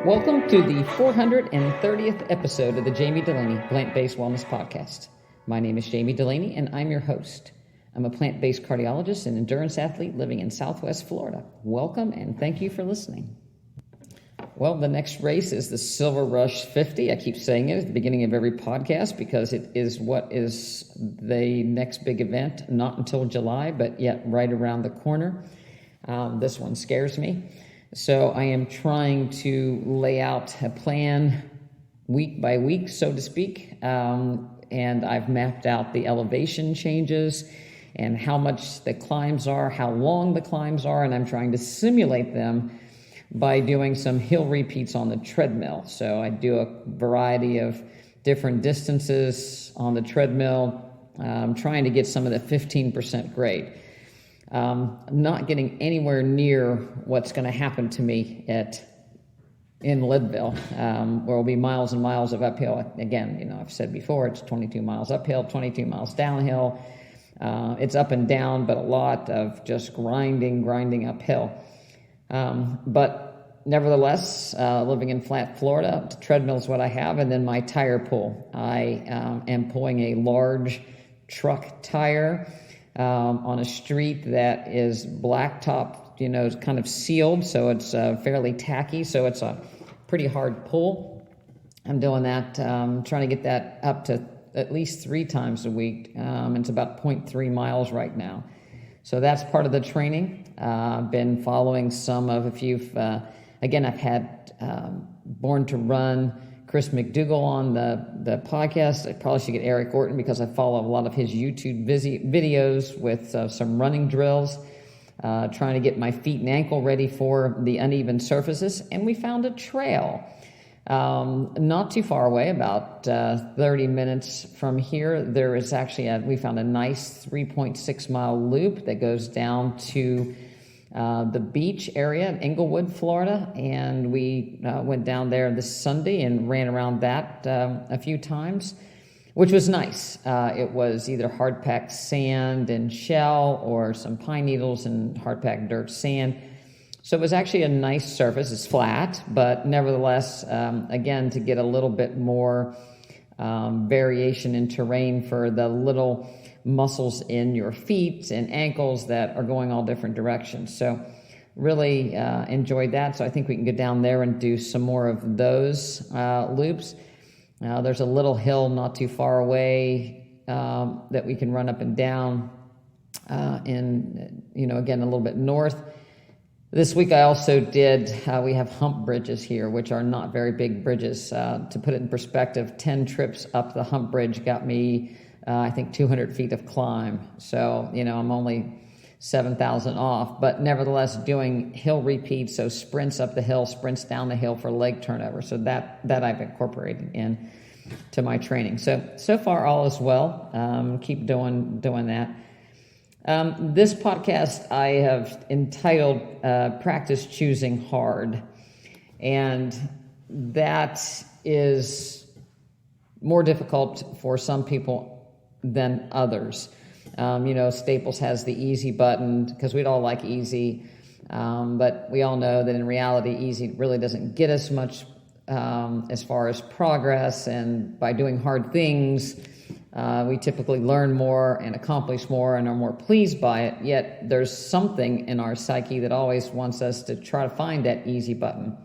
Welcome to the 430th episode of the Jami Dulaney Plant-Based Wellness Podcast. My name is Jami Dulaney, and I'm your host. I'm a plant-based cardiologist and endurance athlete living in Southwest Florida. Welcome, and thank you for listening. Well, the next race is the Silver Rush 50. I keep saying it at the beginning of every podcast because it is what is the next big event, not until July, but yet right around the corner. This one scares me. So I am trying to lay out a plan week by week, so to speak, and I've mapped out the elevation changes and how much the climbs are, how long the climbs are, and I'm trying to simulate them by doing some hill repeats on the treadmill. So I do a variety of different distances on the treadmill, trying to get some of the 15% grade. Not getting anywhere near what's going to happen to me in Leadville, where will be miles and miles of uphill. Again, I've said before, it's 22 miles uphill, 22 miles downhill. It's up and down, but a lot of just grinding uphill. But nevertheless, living in flat Florida, the treadmill is what I have, and then my tire pull. I am pulling a large truck tire on a street that is blacktop, kind of sealed, so it's fairly tacky, so it's a pretty hard pull. I'm doing that, trying to get that up to at least 3 times a week. It's about 0.3 miles right now. So that's part of the training. I've been following if you've, again, I've had Born to Run, Chris McDougall on the podcast. I probably should get Eric Orton because I follow a lot of his YouTube videos with some running drills, trying to get my feet and ankle ready for the uneven surfaces. And we found a trail not too far away, about 30 minutes from here. There is actually we found a nice 3.6 mile loop that goes down to the beach area in Englewood, Florida, and we went down there this Sunday and ran around that a few times, which was nice. It was either hard-packed sand and shell or some pine needles and hard-packed dirt sand. So it was actually a nice surface. It's flat, but nevertheless, again, to get a little bit more variation in terrain for the little muscles in your feet and ankles that are going all different directions. So really enjoyed that. So I think we can go down there and do some more of those loops. There's a little hill not too far away that we can run up and down again, a little bit north. This week I also did, we have hump bridges here, which are not very big bridges. To put it in perspective, 10 trips up the hump bridge got me I think 200 feet of climb. So, I'm only 7,000 off, but nevertheless doing hill repeats, so sprints up the hill, sprints down the hill for leg turnover. So that I've incorporated in to my training. So far all is well. Keep doing that. This podcast I have entitled Practice Choosing Hard. And that is more difficult for some people than others. Staples has the easy button because we'd all like easy, but we all know that in reality, easy really doesn't get us much as far as progress, and by doing hard things, we typically learn more and accomplish more and are more pleased by it, yet there's something in our psyche that always wants us to try to find that easy button.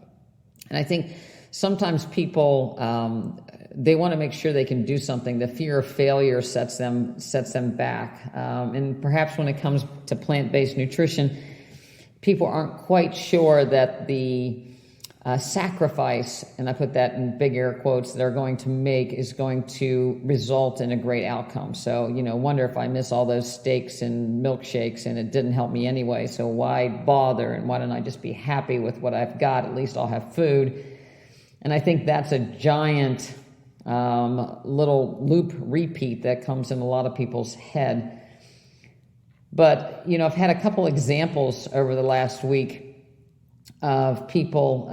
And I think sometimes people they want to make sure they can do something. The fear of failure sets them back. And perhaps when it comes to plant-based nutrition, people aren't quite sure that the sacrifice, and I put that in big air quotes, they're going to make is going to result in a great outcome. So, wonder if I miss all those steaks and milkshakes and it didn't help me anyway, so why bother, and why don't I just be happy with what I've got? At least I'll have food. And I think that's a giant little loop repeat that comes in a lot of people's head. But, I've had a couple examples over the last week of people,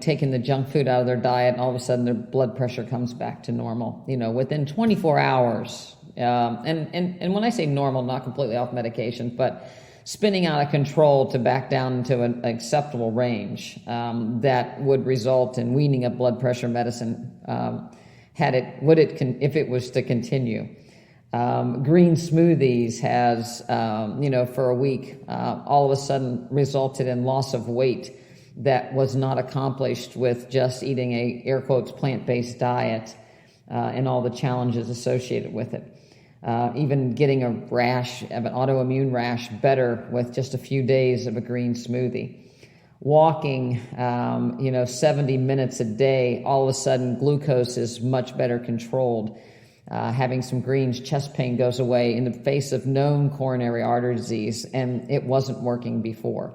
taking the junk food out of their diet, and all of a sudden their blood pressure comes back to normal, within 24 hours. And when I say normal, not completely off medication, but spinning out of control to back down into an acceptable range that would result in weaning of blood pressure medicine if it was to continue. Green smoothies has, for a week, all of a sudden resulted in loss of weight that was not accomplished with just eating a, air quotes, plant-based diet and all the challenges associated with it. Even getting a rash, an autoimmune rash, better with just a few days of a green smoothie. Walking, 70 minutes a day, all of a sudden glucose is much better controlled. Having some greens, chest pain goes away in the face of known coronary artery disease, and it wasn't working before.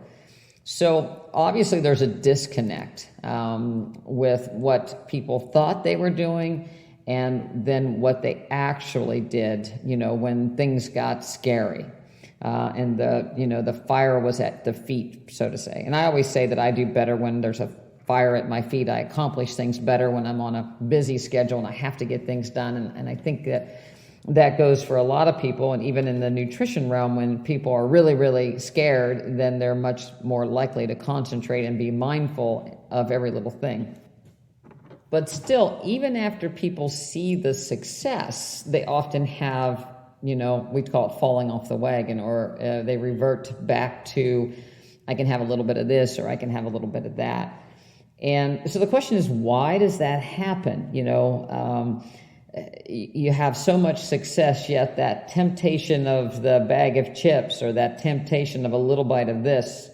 So obviously there's a disconnect with what people thought they were doing and then what they actually did, when things got scary. And the fire was at the feet, so to say. And I always say that I do better when there's a fire at my feet. I accomplish things better when I'm on a busy schedule and I have to get things done. And I think that goes for a lot of people. And even in the nutrition realm, when people are really, really scared, then they're much more likely to concentrate and be mindful of every little thing. But still, even after people see the success, they often have, we call it falling off the wagon, or they revert back to, I can have a little bit of this, or I can have a little bit of that. And so the question is, why does that happen? You have so much success, yet that temptation of the bag of chips or that temptation of a little bite of this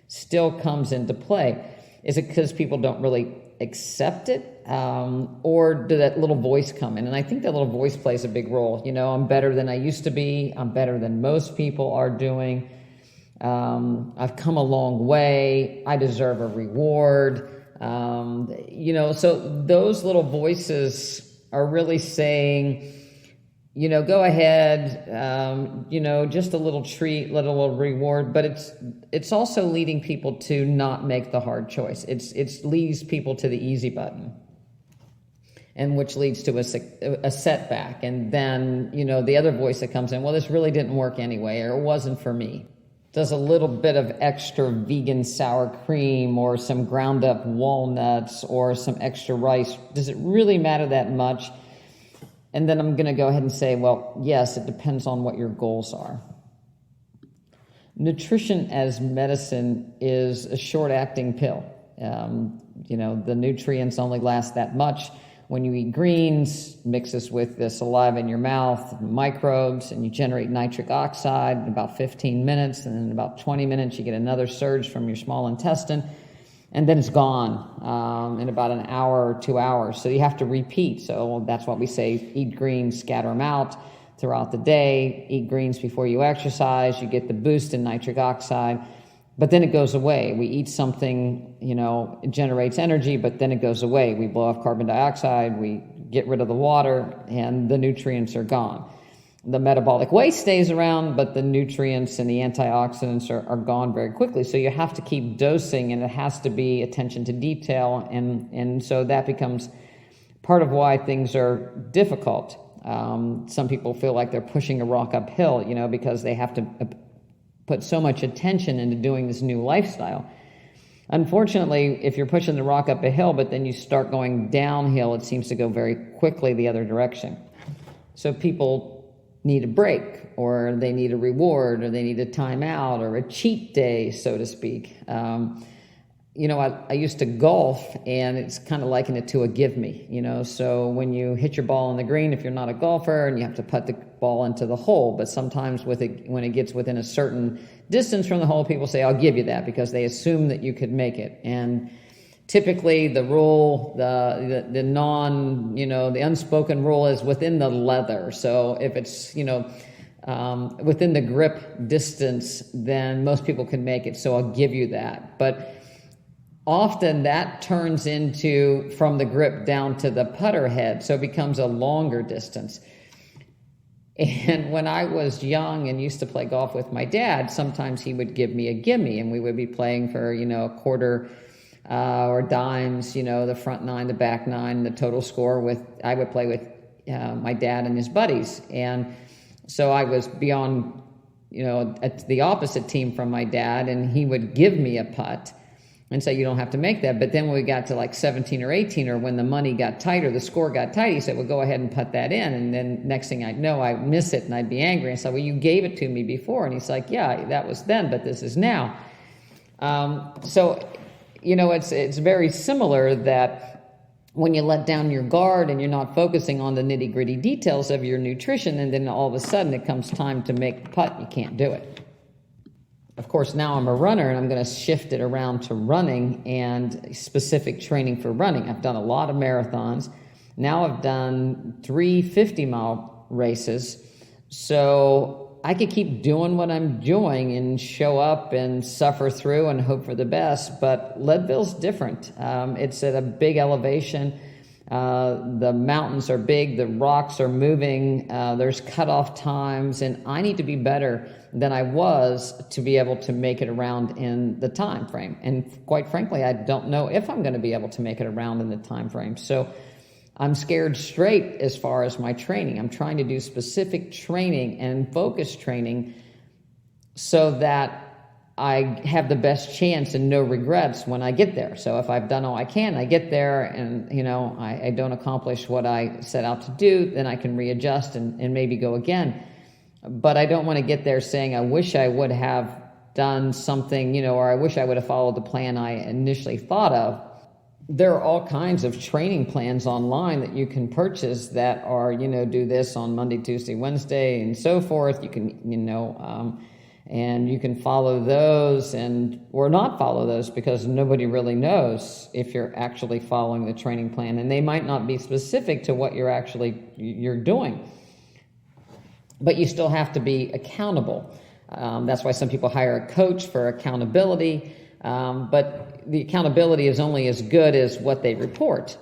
still comes into play. Is it because people don't really accept it? Or did that little voice come in? And I think that little voice plays a big role. I'm better than I used to be. I'm better than most people are doing. I've come a long way. I deserve a reward. So those little voices are really saying, go ahead, just a little treat, little reward, but it's also leading people to not make the hard choice. It leads people to the easy button, and which leads to a setback. And then, the other voice that comes in, well, this really didn't work anyway, or it wasn't for me. Does a little bit of extra vegan sour cream or some ground up walnuts or some extra rice, does it really matter that much? And then I'm going to go ahead and say, well, yes, it depends on what your goals are. Nutrition as medicine is a short-acting pill. The nutrients only last that much. When you eat greens, mixes with the saliva in your mouth, microbes, and you generate nitric oxide in about 15 minutes, and in about 20 minutes you get another surge from your small intestine, and then it's gone in about an hour or 2 hours. So you have to repeat. So that's what we say, eat greens, scatter them out throughout the day, eat greens before you exercise, you get the boost in nitric oxide, but then it goes away. We eat something, it generates energy, but then it goes away. We blow off carbon dioxide, we get rid of the water, and the nutrients are gone. The metabolic waste stays around, but the nutrients and the antioxidants are gone very quickly. So you have to keep dosing, and it has to be attention to detail, and so that becomes part of why things are difficult. Some people feel like they're pushing a rock uphill, because they have to put so much attention into doing this new lifestyle. Unfortunately, if you're pushing the rock up a hill, but then you start going downhill, it seems to go very quickly the other direction. So people need a break, or they need a reward, or they need a timeout, or a cheat day, so to speak. I used to golf, and it's kind of liken it to a give me, so when you hit your ball on the green, if you're not a golfer, and you have to put the ball into the hole, but sometimes when it gets within a certain distance from the hole, people say, I'll give you that, because they assume that you could make it. And typically the rule, the the unspoken rule is within the leather. So if it's, within the grip distance, then most people can make it. So I'll give you that. But often that turns into from the grip down to the putter head. So it becomes a longer distance. And when I was young and used to play golf with my dad, sometimes he would give me a gimme, and we would be playing for, a quarter or dimes, the front nine, the back nine, the total score I would play with my dad and his buddies. And so I was beyond, at the opposite team from my dad, and he would give me a putt and say, you don't have to make that. But then when we got to like 17 or 18, or when the money got tight or the score got tight, he said, well, go ahead and putt that in. And then next thing I'd know, I'd miss it and I'd be angry. And I said, well, you gave it to me before. And he's like, yeah, that was then, but this is now. So, it's very similar that when you let down your guard and you're not focusing on the nitty gritty details of your nutrition, and then all of a sudden it comes time to make the putt, you can't do it. Of course, now I'm a runner, and I'm going to shift it around to running and specific training for running. I've done a lot of marathons. Now I've done 3 50-mile races. So I could keep doing what I'm doing and show up and suffer through and hope for the best. But Leadville's different. It's at a big elevation. The mountains are big. The rocks are moving. There's cutoff times. And I need to be better than I was to be able to make it around in the time frame. And quite frankly, I don't know if I'm going to be able to make it around in the time frame. So I'm scared straight as far as my training. I'm trying to do specific training and focus training so that I have the best chance and no regrets when I get there. So if I've done all I can, I get there and, I don't accomplish what I set out to do, then I can readjust and maybe go again. But I don't want to get there saying, I wish I would have done something, or I wish I would have followed the plan I initially thought of. There are all kinds of training plans online that you can purchase that are, do this on Monday, Tuesday, Wednesday, and so forth. You can, and you can follow those or not follow those, because nobody really knows if you're actually following the training plan, and they might not be specific to what you're doing. But you still have to be accountable. That's why some people hire a coach for accountability. But the accountability is only as good as what they report.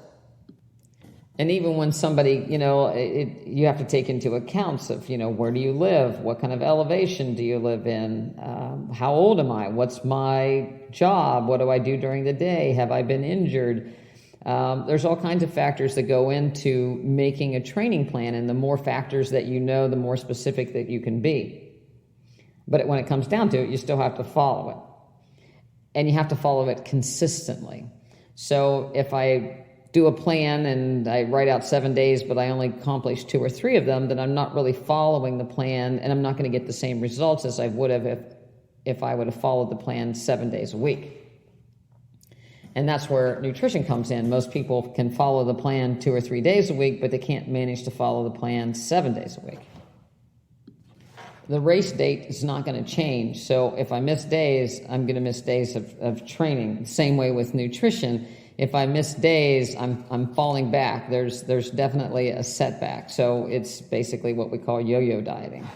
And even when somebody, you have to take into account of, where do you live? What kind of elevation do you live in? How old am I? What's my job? What do I do during the day? Have I been injured? There's all kinds of factors that go into making a training plan, and the more factors that you know, the more specific that you can be. But when it comes down to it, you still have to follow it. And you have to follow it consistently. So if I do a plan and I write out 7 days, but I only accomplish 2 or 3 of them, then I'm not really following the plan, and I'm not going to get the same results as I would have if I would have followed the plan 7 days a week. And that's where nutrition comes in. Most people can follow the plan 2 or 3 days a week, but they can't manage to follow the plan 7 days a week. The race date is not going to change. So if I miss days, I'm going to miss days of training. Same way with nutrition. If I miss days, I'm falling back. There's definitely a setback. So it's basically what we call yo-yo dieting.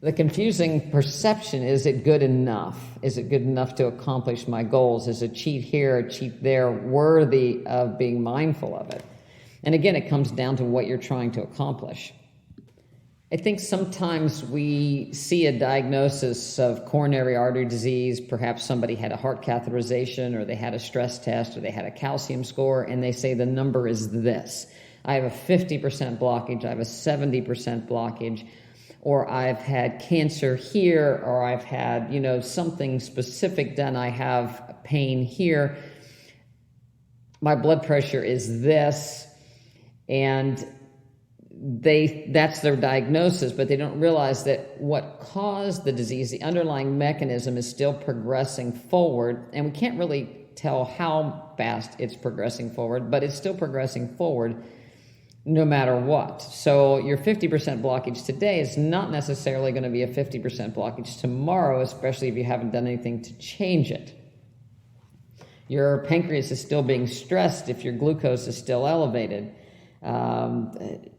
The confusing perception, is it good enough? Is it good enough to accomplish my goals? Is a cheat here, a cheat there worthy of being mindful of it? And again, it comes down to what you're trying to accomplish. I think sometimes we see a diagnosis of coronary artery disease. Perhaps somebody had a heart catheterization, or they had a stress test, or they had a calcium score, and they say the number is this. I have a 50% blockage, I have a 70% blockage, or I've had cancer here, or I've had, something specific done, I have pain here, my blood pressure is this, and that's their diagnosis, but they don't realize that what caused the disease, the underlying mechanism, is still progressing forward, and we can't really tell how fast it's progressing forward, but it's still progressing forward no matter what. So your 50% blockage today is not necessarily going to be a 50% blockage tomorrow, especially if you haven't done anything to change it. Your pancreas is still being stressed if your glucose is still elevated. The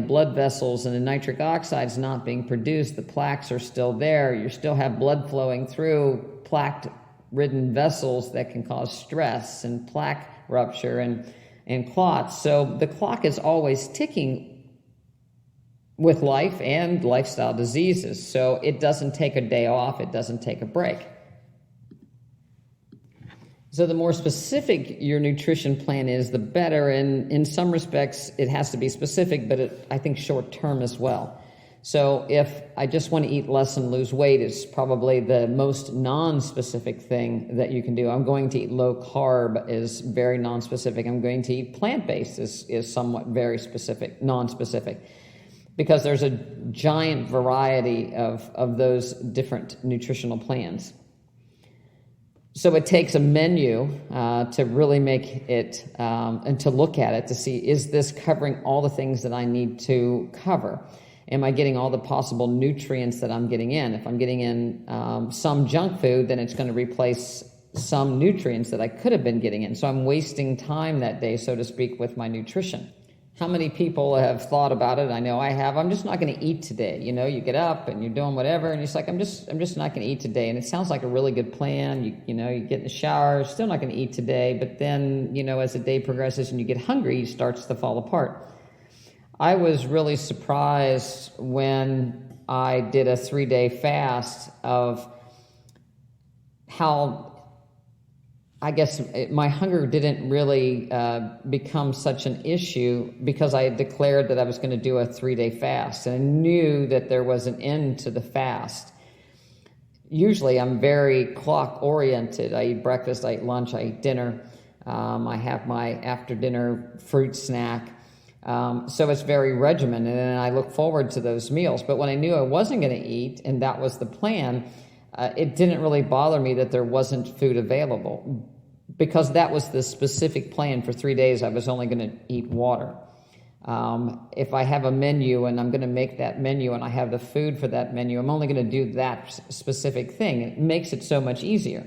blood vessels and the nitric oxide is not being produced. The plaques are still there. You still have blood flowing through plaque-ridden vessels that can cause stress and plaque rupture and clots. So the clock is always ticking with life and lifestyle diseases. So it doesn't take a day off. It doesn't take a break. So the more specific your nutrition plan is, the better. And in some respects, it has to be specific, but I think short-term as well. So if I just want to eat less and lose weight, it's probably the most non-specific thing that you can do. I'm going to eat low carb is very non-specific. I'm going to eat plant-based is somewhat very specific, non-specific, because there's a giant variety of those different nutritional plans. So it takes a menu to really make it and to look at it to see, is this covering all the things that I need to cover? Am I getting all the possible nutrients that I'm getting in? If I'm getting in some junk food, then it's going to replace some nutrients that I could have been getting in. So I'm wasting time that day, so to speak, with my nutrition. How many people have thought about it? I know I have. I'm just not going to eat today. You know, you get up and you're doing whatever, and it's like, I'm just not going to eat today. And it sounds like a really good plan. You get in the shower, still not going to eat today. But then, as the day progresses and you get hungry, it starts to fall apart. I was really surprised when I did a 3-day fast of how, I guess, my hunger didn't really become such an issue because I had declared that I was going to do a 3-day fast. And I knew that there was an end to the fast. Usually I'm very clock oriented. I eat breakfast, I eat lunch, I eat dinner. I have my after dinner fruit snack. So it's very regimented, and I look forward to those meals. But when I knew I wasn't going to eat, and that was the plan, it didn't really bother me that there wasn't food available, because that was the specific plan. For 3 days, I was only going to eat water. If I have a menu and I'm going to make that menu and I have the food for that menu, I'm only going to do that specific thing. It makes it so much easier.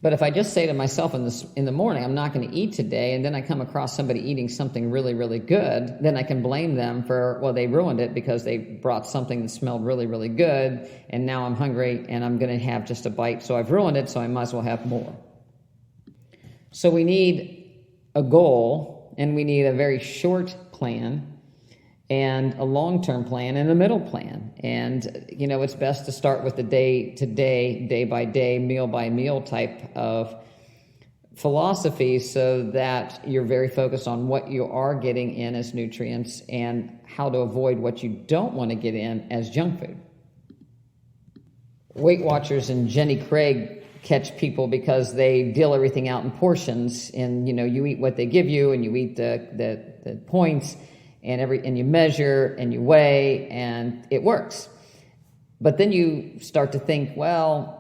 But if I just say to myself in the morning, I'm not going to eat today, and then I come across somebody eating something really, really good, then I can blame them for, well, they ruined it because they brought something that smelled really, really good, and now I'm hungry and I'm going to have just a bite. So I've ruined it, so I might as well have more. So we need a goal, and we need a very short plan, and a long-term plan, and a middle plan. And, it's best to start with the day-to-day, day-by-day, meal-by-meal type of philosophy, so that you're very focused on what you are getting in as nutrients and how to avoid what you don't want to get in as junk food. Weight Watchers and Jenny Craig catch people because they deal everything out in portions, and, you eat what they give you, and you eat the points, and you measure and you weigh, and it works. But then you start to think, well,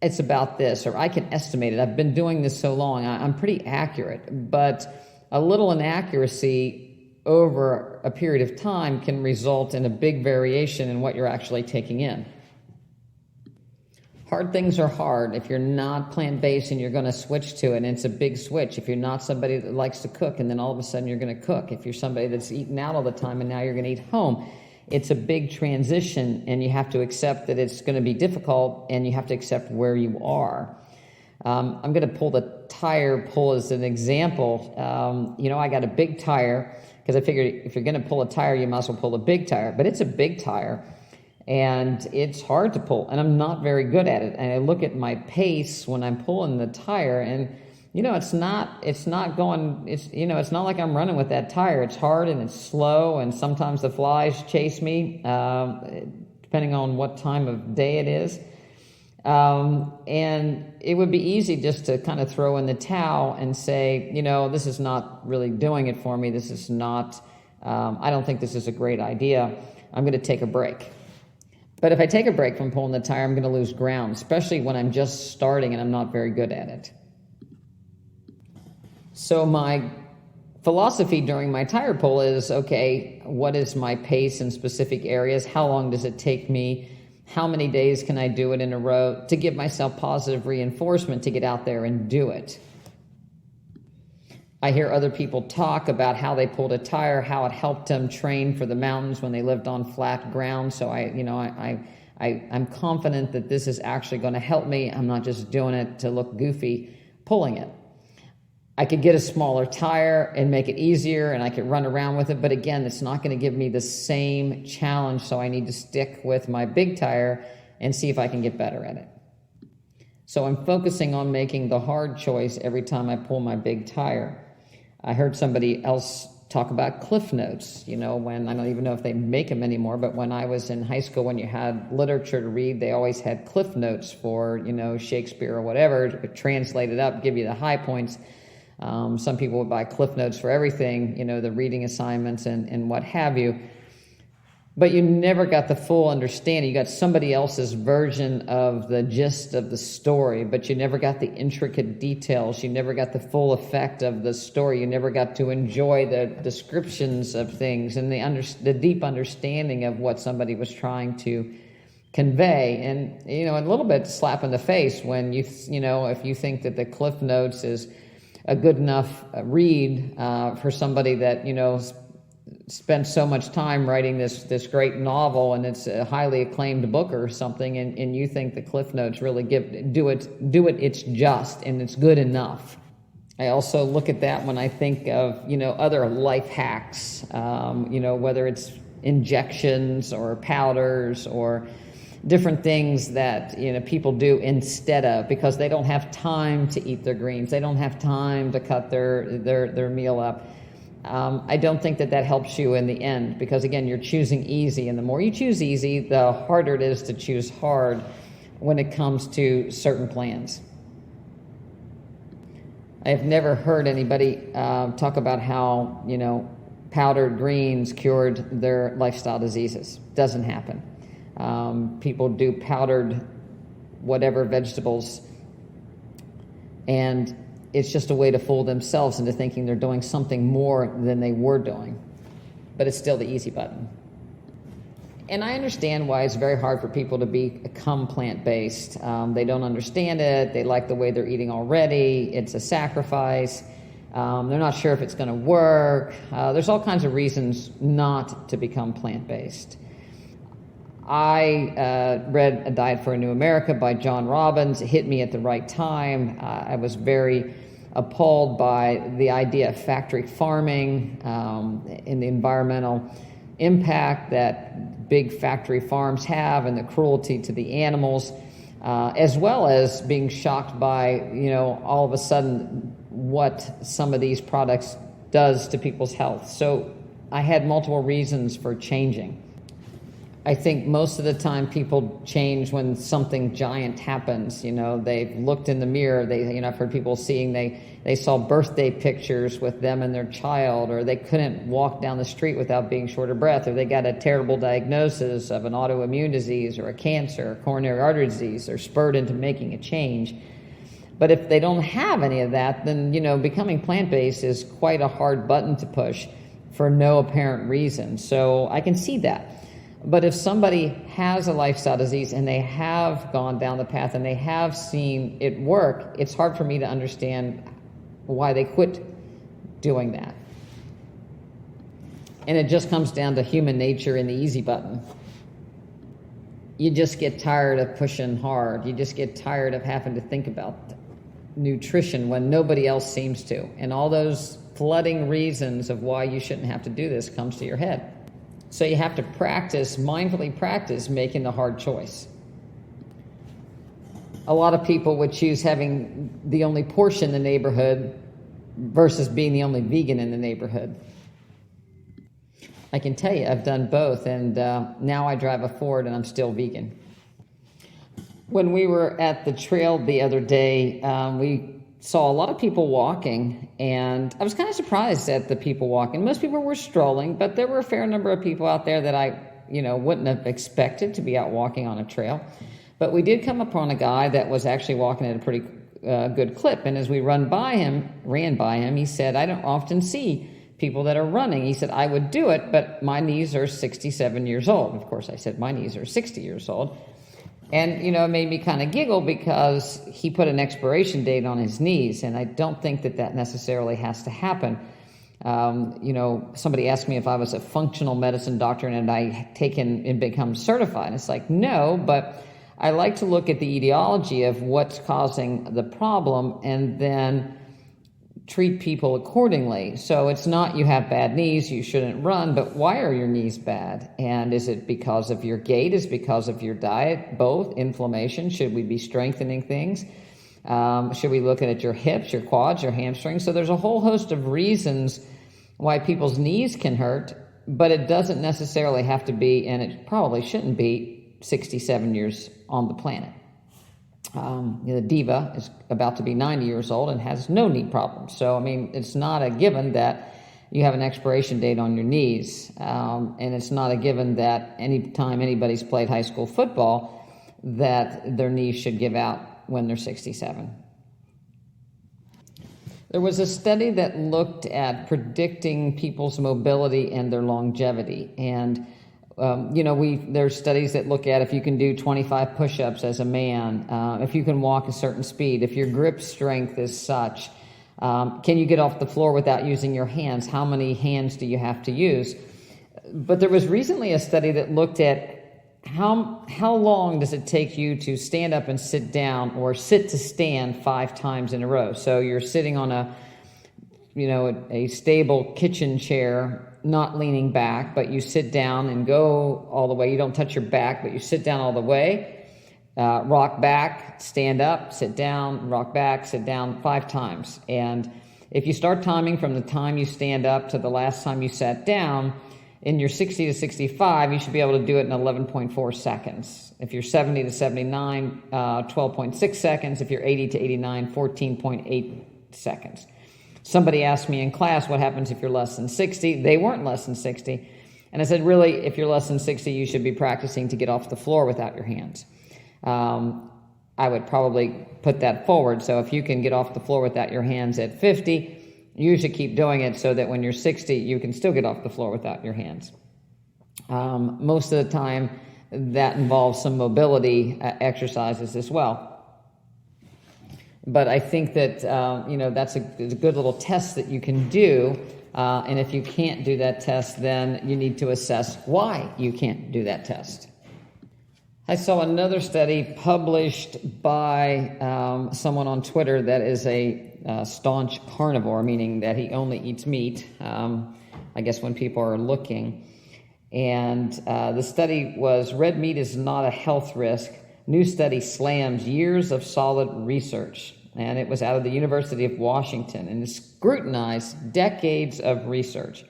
it's about this, or I can estimate it. I've been doing this so long, I'm pretty accurate. But a little inaccuracy over a period of time can result in a big variation in what you're actually taking in. Hard things are hard. If you're not plant-based and you're going to switch to it, and it's a big switch. If you're not somebody that likes to cook and then all of a sudden you're going to cook. If you're somebody that's eating out all the time and now you're going to eat home, it's a big transition, and you have to accept that it's going to be difficult, and you have to accept where you are. I'm going to pull the tire pull as an example. I got a big tire because I figured if you're going to pull a tire, you must well pull a big tire. But it's a big tire. And it's hard to pull, and I'm not very good at it. And I look at my pace when I'm pulling the tire, and it's not like I'm running with that tire. It's hard and it's slow, and sometimes the flies chase me, depending on what time of day it is. And it would be easy just to kind of throw in the towel and say, this is not really doing it for me. This is not. I don't think this is a great idea. I'm going to take a break. But if I take a break from pulling the tire, I'm going to lose ground, especially when I'm just starting and I'm not very good at it. So my philosophy during my tire pull is, okay, what is my pace in specific areas? How long does it take me? How many days can I do it in a row to give myself positive reinforcement to get out there and do it? I hear other people talk about how they pulled a tire, how it helped them train for the mountains when they lived on flat ground. So I'm confident that this is actually going to help me. I'm not just doing it to look goofy pulling it. I could get a smaller tire and make it easier, and I could run around with it. But again, it's not going to give me the same challenge. So I need to stick with my big tire and see if I can get better at it. So I'm focusing on making the hard choice every time I pull my big tire. I heard somebody else talk about Cliff Notes. When I don't even know if they make them anymore, but when I was in high school, when you had literature to read, they always had Cliff Notes for, Shakespeare or whatever, translate it up, give you the high points. Some people would buy Cliff Notes for everything, the reading assignments and what have you. But you never got the full understanding. You got somebody else's version of the gist of the story, but you never got the intricate details. You never got the full effect of the story. You never got to enjoy the descriptions of things and the deep understanding of what somebody was trying to convey. And, a little bit slap in the face when if you think that the Cliff Notes is a good enough read for somebody that, spent so much time writing this great novel, and it's a highly acclaimed book or something, and you think the Cliff Notes really do it its just, and it's good enough. I also look at that when I think of, other life hacks, whether it's injections or powders or different things that, people do instead of, because they don't have time to eat their greens. They don't have time to cut their meal up. I don't think that helps you in the end, because again, you're choosing easy, and the more you choose easy, the harder it is to choose hard when it comes to certain plans. I have never heard anybody talk about how, powdered greens cured their lifestyle diseases. Doesn't happen. People do powdered whatever vegetables, and it's just a way to fool themselves into thinking they're doing something more than they were doing. But it's still the easy button. And I understand why it's very hard for people to become plant-based. They don't understand it. They like the way they're eating already. It's a sacrifice. They're not sure if it's going to work. There's all kinds of reasons not to become plant-based. I read A Diet for a New America by John Robbins. It hit me at the right time. I was very appalled by the idea of factory farming and the environmental impact that big factory farms have and the cruelty to the animals, as well as being shocked by, all of a sudden what some of these products does to people's health. So I had multiple reasons for changing. I think most of the time people change when something giant happens. They've looked in the mirror. I've heard people saying they saw birthday pictures with them and their child, or they couldn't walk down the street without being short of breath, or they got a terrible diagnosis of an autoimmune disease or a cancer or coronary artery disease. They're spurred into making a change. But if they don't have any of that, then, becoming plant-based is quite a hard button to push for no apparent reason. So I can see that. But if somebody has a lifestyle disease and they have gone down the path and they have seen it work, it's hard for me to understand why they quit doing that. And it just comes down to human nature and the easy button. You just get tired of pushing hard. You just get tired of having to think about nutrition when nobody else seems to. And all those flooding reasons of why you shouldn't have to do this comes to your head. So you have to mindfully practice making the hard choice. A lot of people would choose having the only Porsche in the neighborhood versus being the only vegan in the neighborhood. I can tell you, I've done both, and now I drive a Ford and I'm still vegan. When we were at the trail the other day, we saw a lot of people walking, and I was kind of surprised at the people walking. Most people were strolling, but there were a fair number of people out there that I, wouldn't have expected to be out walking on a trail. But we did come upon a guy that was actually walking at a pretty good clip, and as we ran by him, he said, "I don't often see people that are running." He said, "I would do it, but my knees are 67 years old." Of course, I said, "My knees are 60 years old." And, it made me kind of giggle because he put an expiration date on his knees, and I don't think that necessarily has to happen. Somebody asked me if I was a functional medicine doctor and had I taken and become certified. And it's like, no, but I like to look at the etiology of what's causing the problem and then treat people accordingly. So it's not you have bad knees, you shouldn't run, but why are your knees bad? And is it because of your gait? Is it because of your diet? Both. Inflammation? Should we be strengthening things? Should we look at your hips, your quads, your hamstrings? So there's a whole host of reasons why people's knees can hurt, but it doesn't necessarily have to be, and it probably shouldn't be, 67 years on the planet. The diva is about to be 90 years old and has no knee problems. So, I mean, it's not a given that you have an expiration date on your knees. And it's not a given that anytime anybody's played high school football, that their knees should give out when they're 67. There was a study that looked at predicting people's mobility and their longevity. And, there's studies that look at if you can do 25 push-ups as a man, if you can walk a certain speed, if your grip strength is such, can you get off the floor without using your hands? How many hands do you have to use? But there was recently a study that looked at how long does it take you to stand up and sit down or sit to stand 5 times in a row? So you're sitting on a stable kitchen chair, not leaning back, but you sit down and go all the way. You don't touch your back, but you sit down all the way, rock back, stand up, sit down, rock back, sit down 5 times. And if you start timing from the time you stand up to the last time you sat down, in your 60 to 65, you should be able to do it in 11.4 seconds. If you're 70 to 79, 12.6 seconds. If you're 80 to 89, 14.8 seconds. Somebody asked me in class, what happens if you're less than 60? They weren't less than 60. And I said, really, if you're less than 60, you should be practicing to get off the floor without your hands. I would probably put that forward. So if you can get off the floor without your hands at 50, you should keep doing it so that when you're 60, you can still get off the floor without your hands. Most of the time, that involves some mobility exercises as well. But I think that, that's a good little test that you can do. And if you can't do that test, then you need to assess why you can't do that test. I saw another study published by someone on Twitter that is a staunch carnivore, meaning that he only eats meat, I guess when people are looking. And the study was, red meat is not a health risk. New study slams years of solid research. And it was out of the University of Washington, and it scrutinized decades of research.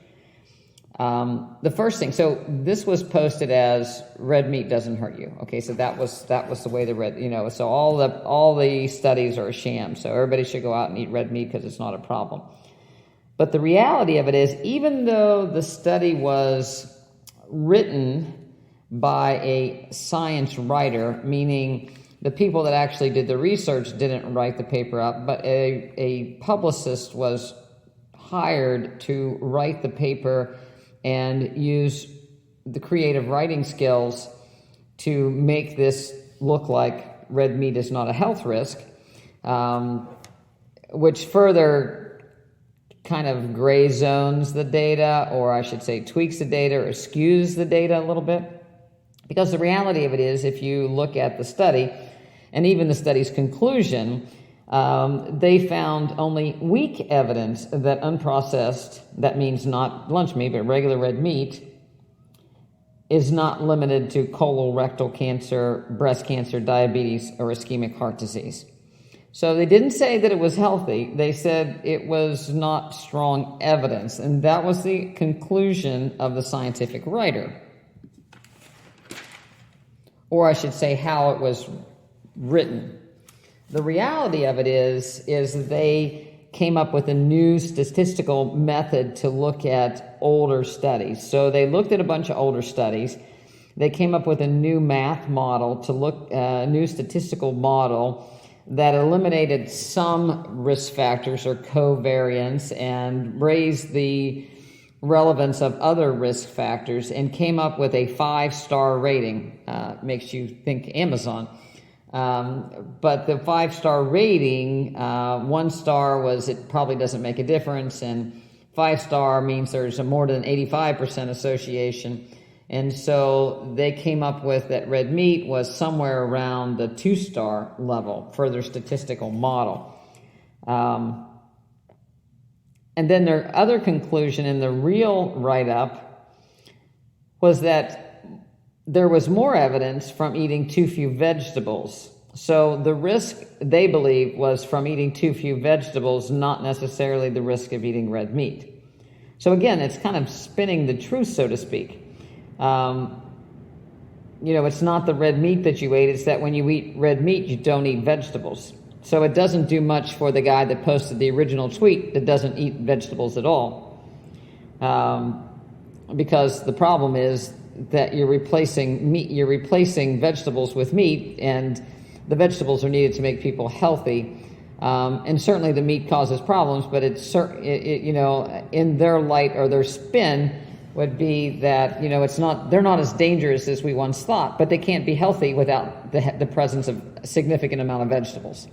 The first thing, so this was posted as red meat doesn't hurt you. Okay, so that was the way the red, so all the studies are a sham. So everybody should go out and eat red meat because it's not a problem. But the reality of it is, even though the study was written by a science writer, meaning the people that actually did the research didn't write the paper up, but a publicist was hired to write the paper and use the creative writing skills to make this look like red meat is not a health risk, which further kind of gray zones the data, or I should say tweaks the data or skews the data a little bit. Because the reality of it is, if you look at the study, and even the study's conclusion, they found only weak evidence that unprocessed, that means not lunch meat, but regular red meat, is not limited to colorectal cancer, breast cancer, diabetes, or ischemic heart disease. So they didn't say that it was healthy. They said it was not strong evidence. And that was the conclusion of the scientific writer. Or I should say how it was written. The reality of it is they came up with a new statistical method to look at older studies. So they looked at a bunch of older studies. They came up with a new math model to look, a new statistical model that eliminated some risk factors or covariance and raised the relevance of other risk factors and came up with a 5-star rating. Makes you think Amazon. But the 5-star rating, 1 star was it probably doesn't make a difference, and 5-star means there's a more than 85% association. And so they came up with that red meat was somewhere around the 2-star level for their statistical model. And then their other conclusion in the real write-up was that there was more evidence from eating too few vegetables. So the risk, they believe, was from eating too few vegetables, not necessarily the risk of eating red meat. So again, it's kind of spinning the truth, so to speak. It's not the red meat that you ate, it's that when you eat red meat, you don't eat vegetables. So it doesn't do much for the guy that posted the original tweet that doesn't eat vegetables at all. Because the problem is that you're replacing vegetables with meat, and the vegetables are needed to make people healthy. And certainly the meat causes problems, but in their light or their spin would be that, they're not as dangerous as we once thought, but they can't be healthy without the presence of a significant amount of vegetables.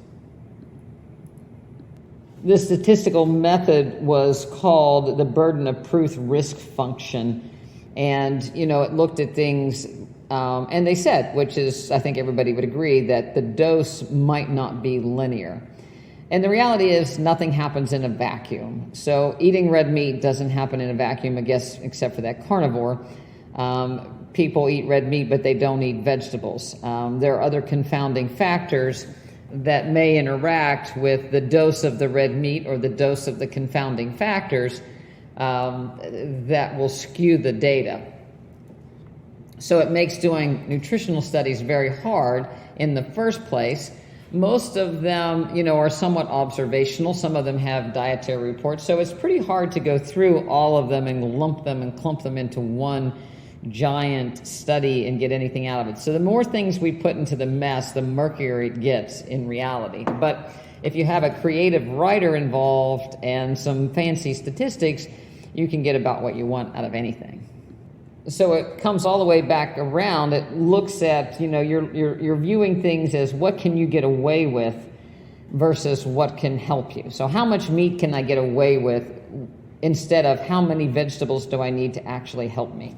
This statistical method was called the burden of proof risk function. And, it looked at things, and they said, which is, I think everybody would agree, that the dose might not be linear. And the reality is nothing happens in a vacuum. So eating red meat doesn't happen in a vacuum, I guess, except for that carnivore. People eat red meat, but they don't eat vegetables. There are other confounding factors that may interact with the dose of the red meat or the dose of the confounding factors that will skew the data. So it makes doing nutritional studies very hard in the first place. Most of them, are somewhat observational. Some of them have dietary reports. So it's pretty hard to go through all of them and lump them and clump them into one giant study and get anything out of it. So the more things we put into the mess, the murkier it gets in reality. But if you have a creative writer involved and some fancy statistics, you can get about what you want out of anything. So it comes all the way back around. It looks at, you're viewing things as what can you get away with versus what can help you. So how much meat can I get away with instead of how many vegetables do I need to actually help me?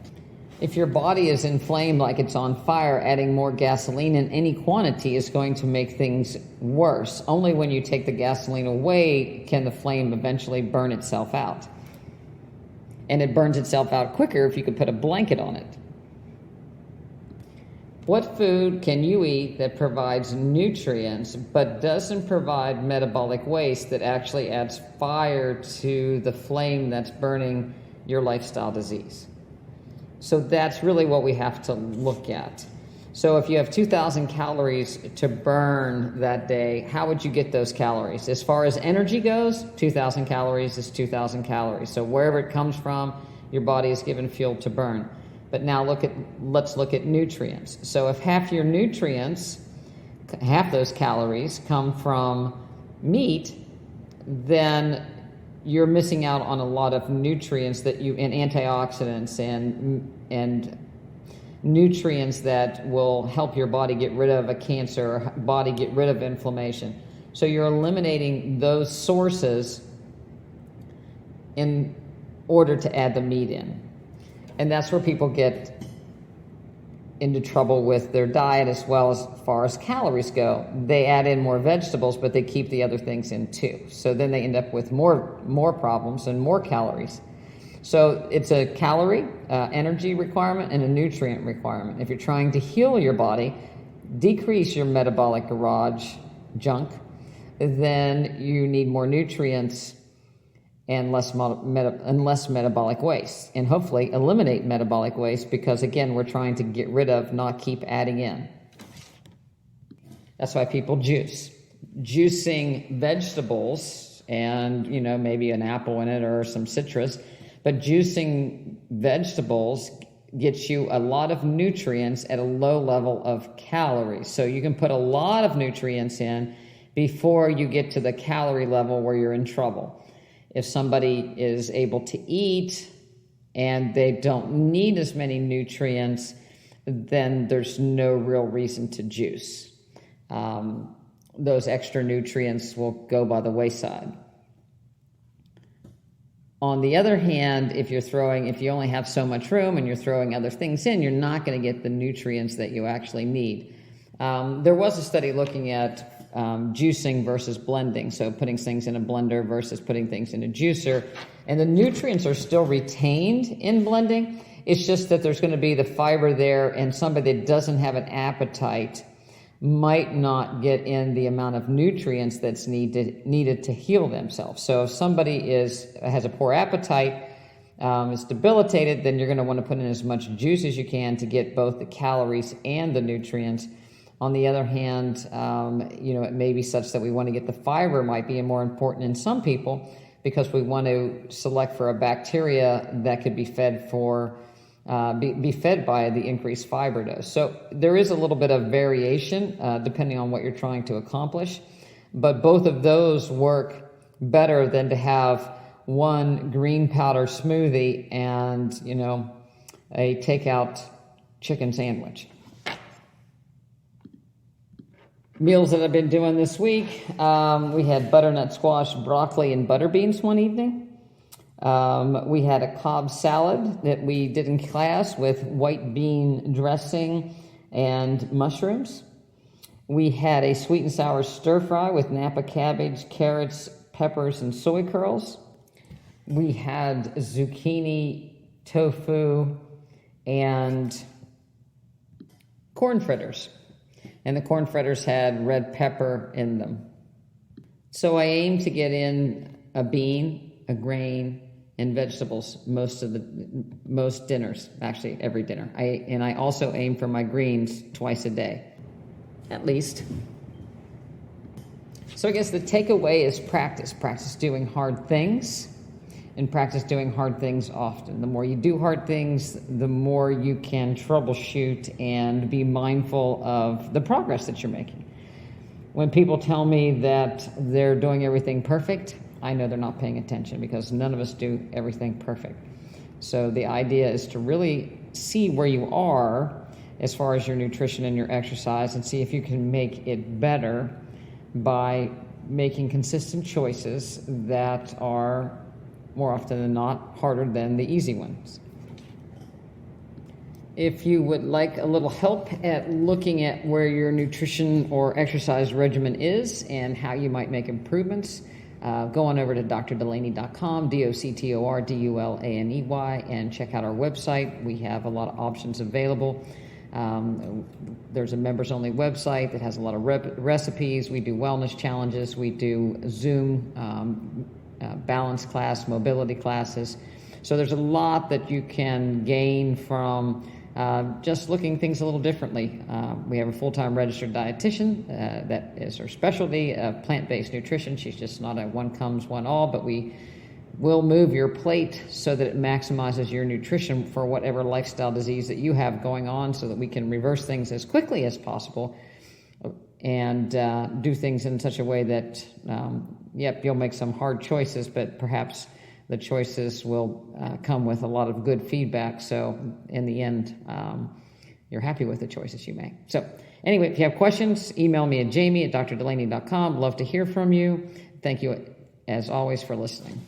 If your body is inflamed like it's on fire, adding more gasoline in any quantity is going to make things worse. Only when you take the gasoline away can the flame eventually burn itself out. And it burns itself out quicker if you could put a blanket on it. What food can you eat that provides nutrients but doesn't provide metabolic waste that actually adds fire to the flame that's burning your lifestyle disease? So that's really what we have to look at. So if you have 2,000 calories to burn that day, how would you get those calories? As far as energy goes, 2,000 calories is 2,000 calories. So wherever it comes from, your body is given fuel to burn. But now let's look at nutrients. So if half your nutrients, half those calories come from meat, then you're missing out on a lot of nutrients and antioxidants and nutrients that will help your body get rid of a cancer or body get rid of inflammation. So you're eliminating those sources in order to add the meat in. And that's where people get into trouble with their diet as well as far as calories go. They add in more vegetables, but they keep the other things in too. So then they end up with more problems and more calories. So it's a calorie, energy requirement, and a nutrient requirement. If you're trying to heal your body, decrease your metabolic garage junk, then you need more nutrients and less metabolic waste. And hopefully eliminate metabolic waste because, again, we're trying to get rid of, not keep adding in. That's why people juice. Juicing vegetables and, maybe an apple in it or some citrus, but juicing vegetables gets you a lot of nutrients at a low level of calories. So you can put a lot of nutrients in before you get to the calorie level where you're in trouble. If somebody is able to eat and they don't need as many nutrients, then there's no real reason to juice. Those extra nutrients will go by the wayside. On the other hand, if you only have so much room and you're throwing other things in, you're not going to get the nutrients that you actually need. There was a study looking at juicing versus blending, so putting things in a blender versus putting things in a juicer, and the nutrients are still retained in blending. It's just that there's going to be the fiber there, and somebody that doesn't have an appetite might not get in the amount of nutrients that's needed to heal themselves. So if somebody has a poor appetite, is debilitated, then you're going to want to put in as much juice as you can to get both the calories and the nutrients. On the other hand, it may be such that we want to get the fiber, might be more important in some people, because we want to select for a bacteria that could be fed be fed by the increased fiber dose. So there is a little bit of variation depending on what you're trying to accomplish, but both of those work better than to have one green powder smoothie and, a takeout chicken sandwich. Meals that I've been doing this week, we had butternut squash, broccoli, and butter beans one evening. We had a Cobb salad that we did in class with white bean dressing and mushrooms. We had a sweet and sour stir fry with Napa cabbage, carrots, peppers, and soy curls. We had zucchini, tofu, and corn fritters. And the corn fritters had red pepper in them. So I aim to get in a bean, a grain, and vegetables most dinners, actually every dinner. I also aim for my greens twice a day, at least. So I guess the takeaway is practice. Practice doing hard things, and practice doing hard things often. The more you do hard things, the more you can troubleshoot and be mindful of the progress that you're making. When people tell me that they're doing everything perfect, I know they're not paying attention, because none of us do everything perfect. So the idea is to really see where you are as far as your nutrition and your exercise, and see if you can make it better by making consistent choices that are, more often than not, harder than the easy ones. If you would like a little help at looking at where your nutrition or exercise regimen is and how you might make improvements, go on over to drdulaney.com, DOCTORDULANEY, and check out our website. We have a lot of options available. There's a members-only website that has a lot of recipes. We do wellness challenges. We do Zoom balance class, mobility classes. So there's a lot that you can gain from just looking things a little differently. We have a full-time registered dietitian that is her specialty, plant-based nutrition. She's just not a one comes, one all, but we will move your plate so that it maximizes your nutrition for whatever lifestyle disease that you have going on, so that we can reverse things as quickly as possible and do things in such a way that, you'll make some hard choices, but perhaps the choices will come with a lot of good feedback. So in the end, you're happy with the choices you make. So anyway, if you have questions, email me at Jami at drdulaney.com. Love to hear from you. Thank you, as always, for listening.